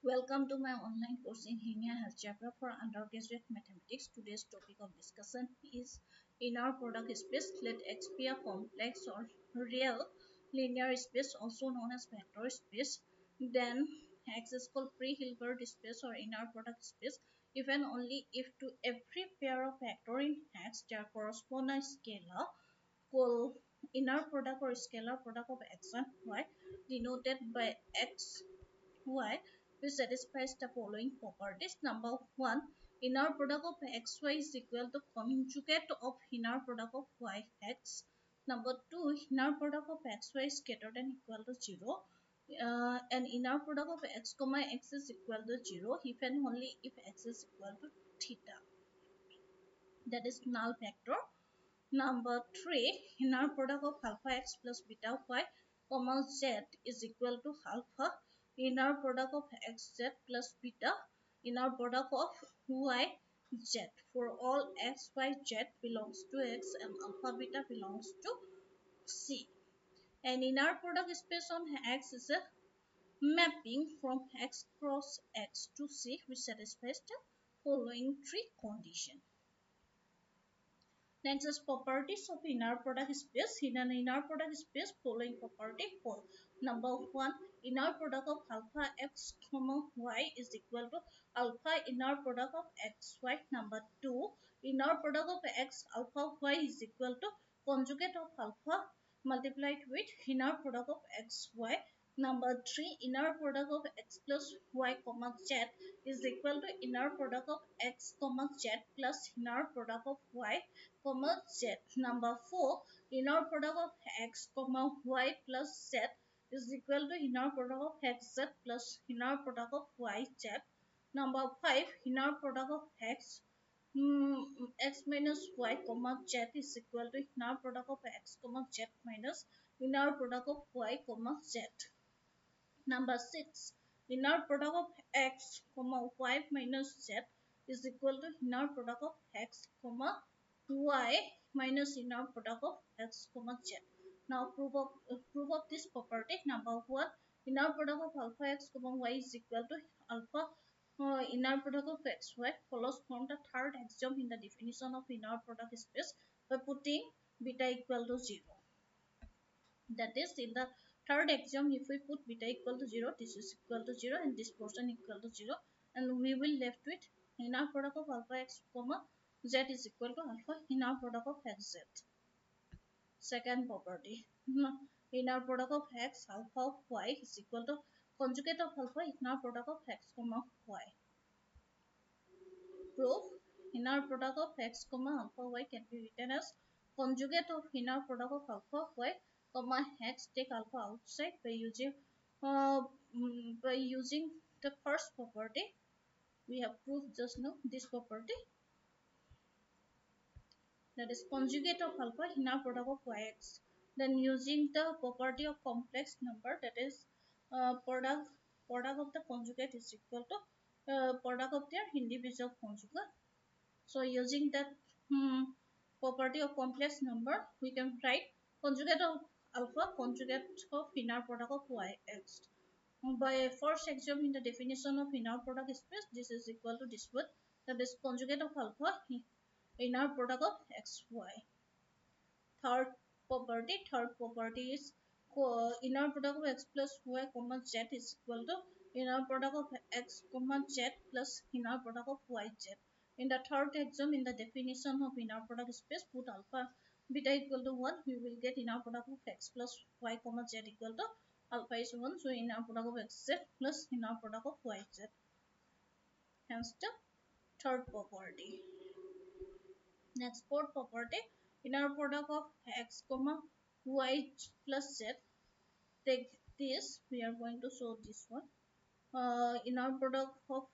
Welcome to my online course in Algebra for undergraduate mathematics. Today's topic of discussion is inner product space. Let X be a complex or real linear space, also known as vector space. Then X is called pre-Hilbert space or inner product space. If and only if to every pair of vector in X there corresponds a scalar called inner product or scalar product of X and Y, denoted by X y, which satisfies the following properties. Number one, inner product of xy is equal to conjugate of inner product of yx. Number two, inner product of xy is greater than equal to 0. And inner product of x comma x is equal to 0 if and only if x is equal to theta. That is null factor. Number three, inner product of alpha x plus beta y comma z is equal to alpha inner product of x z plus beta inner product of y z. For all x y z belongs to x and alpha beta belongs to c. And inner product space on x is a mapping from x cross x to c, which satisfies the following three conditions. Next is properties of inner product space. In an inner product space, following property hold. Number one, inner product of alpha x comma y is equal to alpha inner product of x y. Number two, inner product of x alpha y is equal to conjugate of alpha multiplied with inner product of x y. Number three, inner product of x plus y comma z is equal to inner product of x comma z plus inner product of y comma z. Number four, inner product of x comma y plus z is equal to inner product of x z plus inner product of y z. Number five, inner product of x minus y comma z is equal to inner product of x comma z minus inner product of y comma z. Number six, inner product of x comma y minus z is equal to inner product of x comma y minus inner product of x comma z. Now proof of this property. Number one, inner product of alpha x comma y is equal to alpha inner product of x y follows from the third axiom in the definition of inner product space by putting beta equal to 0. That is, in the third axiom, if we put beta equal to 0, this is equal to 0 and this portion equal to 0, and we will left with inner product of alpha x comma z is equal to alpha inner product of x z. Second property, inner product of x alpha of y is equal to conjugate of alpha inner product of x comma y. Proof, inner product of x comma alpha y can be written as conjugate of inner product of alpha y comma x. Take alpha outside uh, by using the first property. We have proved just now this property, that is conjugate of alpha inner product of yx. Then using the property of complex number, that is product of the conjugate is equal to product of their individual conjugate. So using that property of complex number, we can write conjugate of alpha, conjugate of inner product of yx. By first axiom in the definition of inner product space, this is equal to this one, that is conjugate of alpha, inner product of xy. Third property is inner product of x plus y comma z is equal to inner product of x comma z plus inner product of y z. In the third axiom in the definition of inner product space, put alpha beta equal to 1, we will get inner product of x plus y comma z equal to alpha is 1, so inner product of x z plus inner product of y z. Hence the third property. Next, fourth property, inner product of x comma y plus z. Take this, we are going to show this one. Inner product of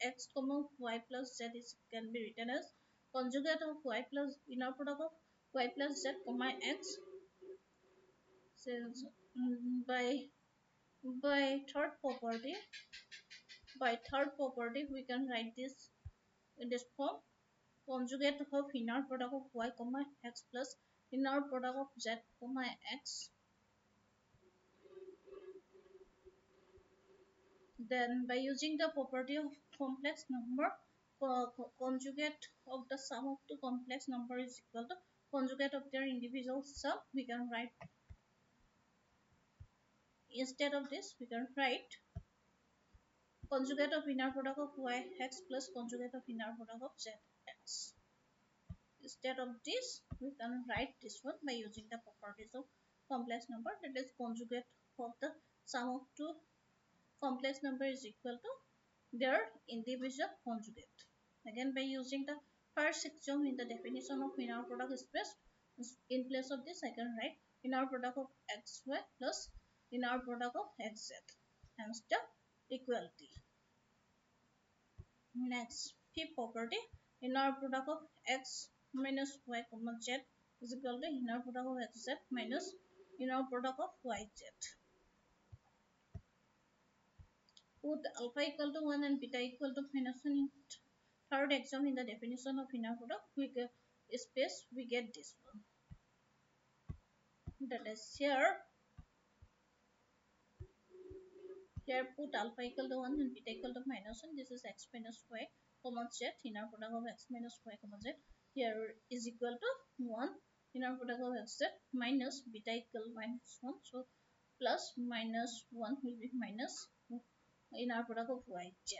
x comma y plus z is can be written as conjugate of y plus inner product of y plus z comma x. Since by third property, we can write this in this form: conjugate of inner product of y comma x plus inner product of z comma x Then by using the property of complex number, conjugate of the sum of two complex number is equal to conjugate of their individual sum. We can write, instead of this we can write conjugate of inner product of yx plus conjugate of inner product of zx. Instead of this, we can write this one by using the properties of complex number, that is conjugate of the sum of two complex number is equal to their individual conjugate. Again, by using the first axiom in the definition of inner product space, in place of this I can write inner product of xy plus inner product of xz, hence the equality. Next, fifth property, inner product of x minus y comma z is equal to inner product of xz minus inner product of yz. Put alpha equal to 1 and beta equal to minus 1 in third axiom in the definition of inner product, we get space, we get this one. That is here put alpha equal to 1 and beta equal to minus 1. This is x minus y comma z, inner product of x minus y comma z. Here is equal to 1, inner product of x z minus beta equal to minus 1. So plus minus 1 will be minus inner product of y z.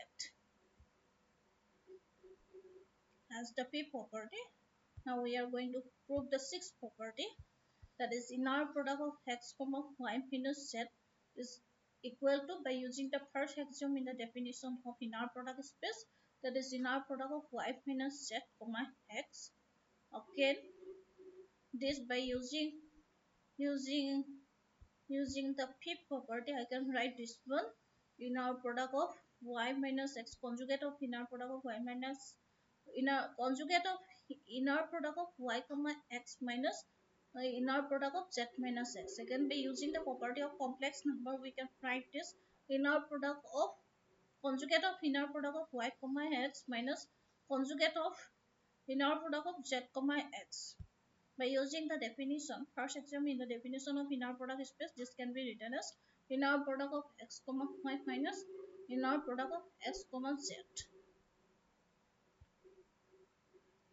As the fifth property, now we are going to prove the sixth property, that is inner product of x comma y minus z is equal to, by using the first axiom in the definition of inner product space, that is inner product of y minus z comma x. Okay, this by using using the fifth property, I can write this one, inner product of y minus x, conjugate of inner product of y minus inner conjugate of inner product of y comma x minus inner product of z minus x. Again, by using the property of complex number, we can write this inner product of conjugate of inner product of y comma x minus conjugate of inner product of z comma x. By using the definition, first axiom in the definition of inner product space, this can be written as inner product of x comma y minus inner product of x comma z.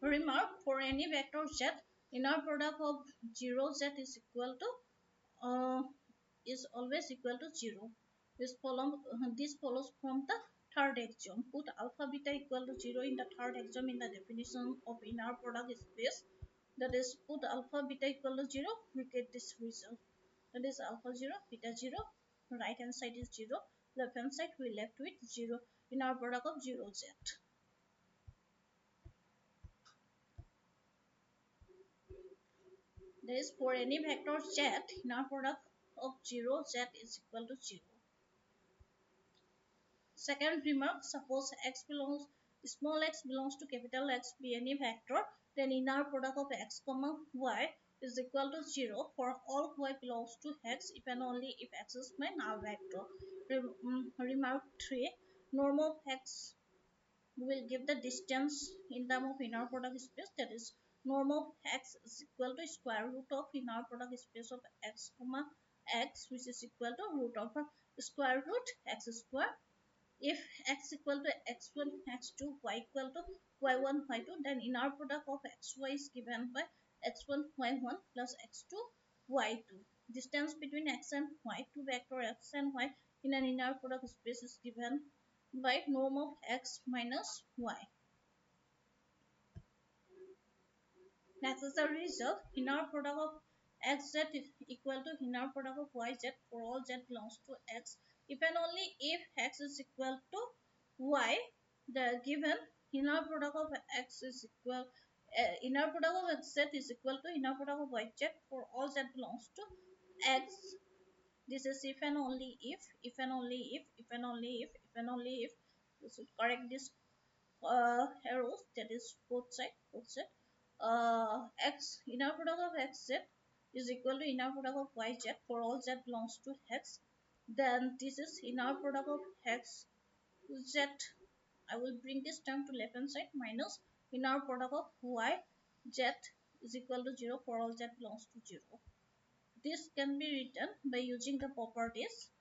Remark, for any vector z, inner product of 0 z is always equal to 0. This follows from the third axiom. Put alpha beta equal to 0 in the third axiom in the definition of inner product space. That is, put alpha beta equal to 0, we get this result. That is alpha 0, beta 0, right hand side is 0, left hand side we left with 0, inner product of 0 z. That is, for any vector z, inner product of 0 z is equal to 0. Second remark, suppose small x belongs to capital X, be any vector, then inner product of x comma y is equal to 0 for all y belongs to x if and only if x is my null vector. Remark 3, norm of x will give the distance in terms of inner product space, that is norm of x is equal to square root of inner product space of x comma x, which is equal to root of square root x square. If x equal to x1 x2 y equal to y1 y2, then inner product of xy is given by x1 y1 plus x2 y2. Distance between x and y, two vector x and y in an inner product space is given by norm of x minus y. That is the result. Inner product of xz is equal to inner product of yz for all z belongs to x if and only if x is equal to y. The given inner product of x is equal inner product of xz is equal to inner product of yz for all z belongs to x. This is if and only if and only if and only if and only if. We should correct this arrows, that is both side. X inner product of xz is equal to inner product of yz for all z belongs to x. Then this is inner product of x z. I will bring this term to left hand side minus inner product of y z is equal to 0 for all z belongs to 0. This can be written by using the properties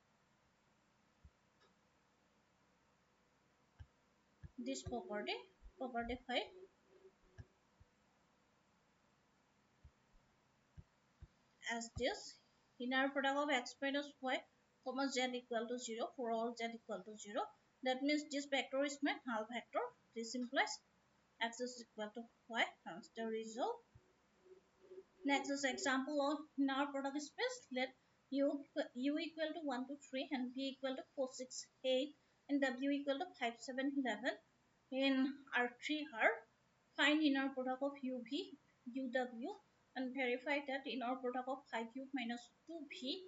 this property 5, as this inner product of x minus y comma z equal to 0 for all z equal to 0. That means this vector is my null vector. This implies x is equal to y, hence the result. Next is example of inner product space. Let u equal to 1 to 3 and v equal to 4 6 8 and w equal to 5 7 11 in R3 R. Find inner product of uv uw and verify that inner product of 5u minus 2v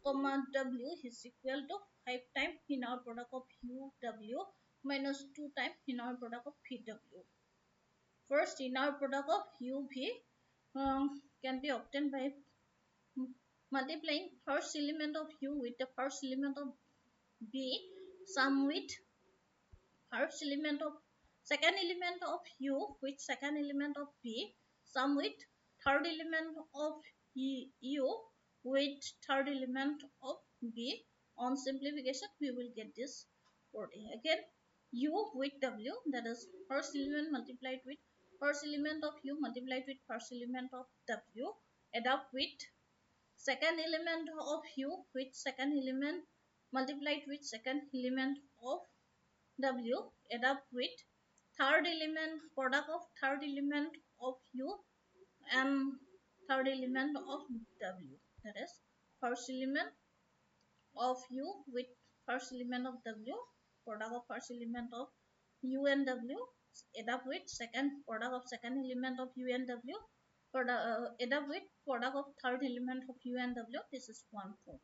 comma w is equal to 5 times inner product of uw minus 2 times inner product of vw. First, inner product of uv can be obtained by multiplying first element of u with the first element of b, sum with first element of second element of u with second element of b, sum with third element of u with third element of b. On simplification, we will get this 40. Again, u with w, that is first element multiplied with first element of u multiplied with first element of w, add up with second element of u with second element multiplied with second element of w, add up with third element product of third element of u and third element of w, that is first element of u with first element of w, product of first element of u and w, add up with second product of second element of u and w, add up with product of third element of u and w. This is 140.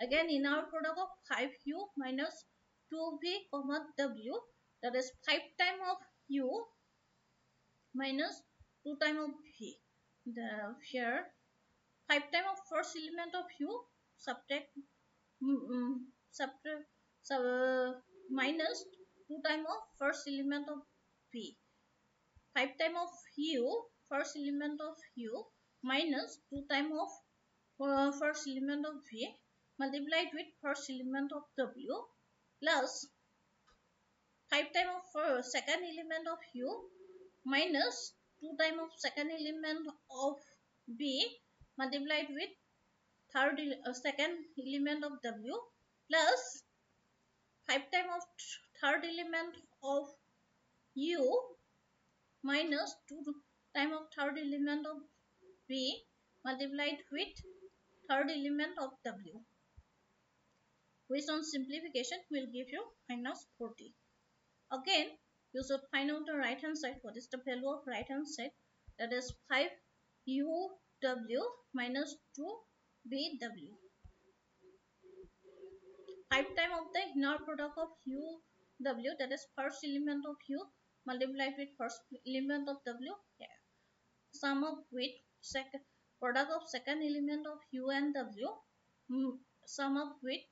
Again, in our product of 5u minus 2v comma w, that is 5 times of u minus 2 times of v. Here 5 times of first element of u, subtract subtract minus 2 times of first element of v. 5 times of u, first element of u, minus 2 times of first element of v multiplied with first element of w, plus 5 times of second element of u minus 2 times of second element of b multiplied with second element of w, plus 5 times of third element of u minus 2 times of third element of b multiplied with third element of w, which on simplification will give you minus 40. Again, you should find out the right hand side. What is the value of right hand side? That is 5uw minus 2bw. 5 times of the inner product of uw, that is first element of u multiplied with first element of w. Yeah. Sum up with second product of second element of u and w. Sum up with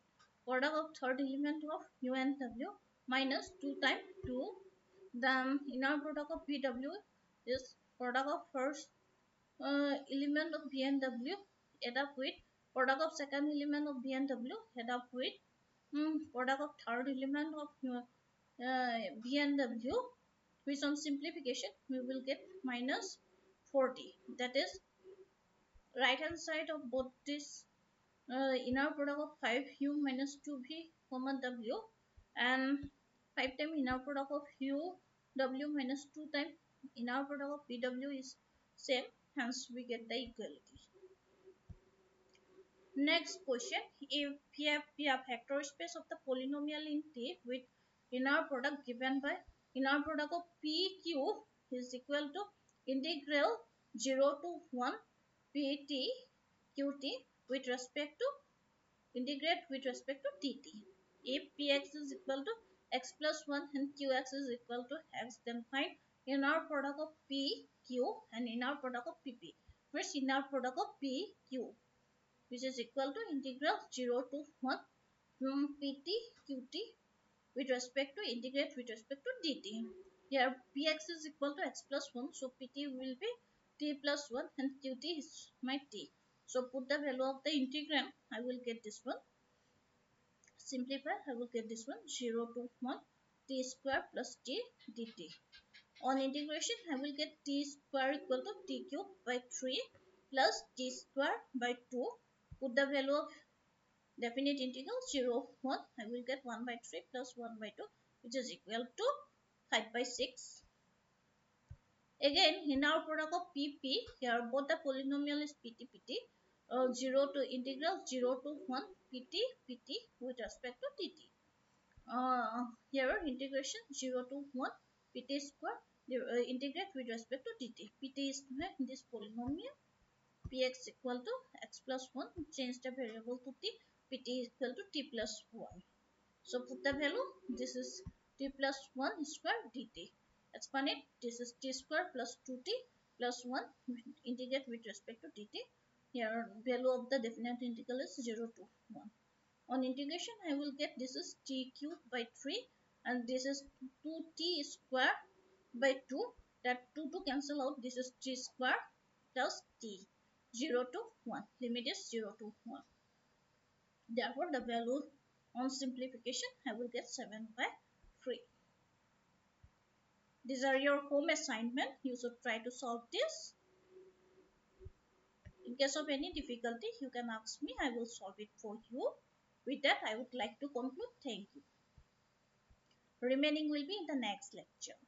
product of third element of u and w minus 2 times 2. Then inner product of bw is product of first element of b and w, add up with product of second element of b and w, add up with product of third element of b and w, which on simplification we will get minus 40. That is right hand side of both this inner product of 5u minus 2v comma w and 5 times inner product of u w minus 2 times inner product of bw is same, hence we get the equality. Next question, if we have vector space of the polynomial in T with inner product given by inner product of PQ is equal to integral 0 to 1 PT QT with respect to integrate with respect to dt. If px is equal to x plus 1 and qx is equal to x, then find inner product of pq and inner product of pp. First, inner product of pq, which is equal to integral 0 to 1 pt qt with respect to integrate with respect to dt. Here px is equal to x plus 1, so pt will be t plus 1 and qt is my t. So put the value of the integram, I will get this one. Simplify, I will get this one 0 to 1 t square plus t dt. On integration, I will get t square equal to t cube by 3 plus t square by 2. Put the value of definite integral 0, 1. I will get 1 by 3 plus 1 by 2, which is equal to 5 by 6. Again, in our product of PP, here both the polynomial is PT, PT. 0 to integral 0 to 1 PT, PT with respect to TT. Here integration 0 to 1 pt square integrate with respect to dt. Pt is this polynomial px equal to x plus 1. Change the variable to t. Pt is equal to t plus 1. So put the value. This is t plus 1 square dt. Expand it. This is t square plus 2t plus 1. Integrate with respect to dt. Here value of the definite integral is 0 to 1. On integration, I will get this is t cube by 3 and this is 2t square by 2. That 2 to cancel out. This is t square plus t. 0 to 1. Limit is 0 to 1. Therefore, the value on simplification, I will get 7 by 3. These are your home assignment. You should try to solve this. In case of any difficulty, you can ask me. I will solve it for you. With that, I would like to conclude. Thank you. Remaining will be in the next lecture.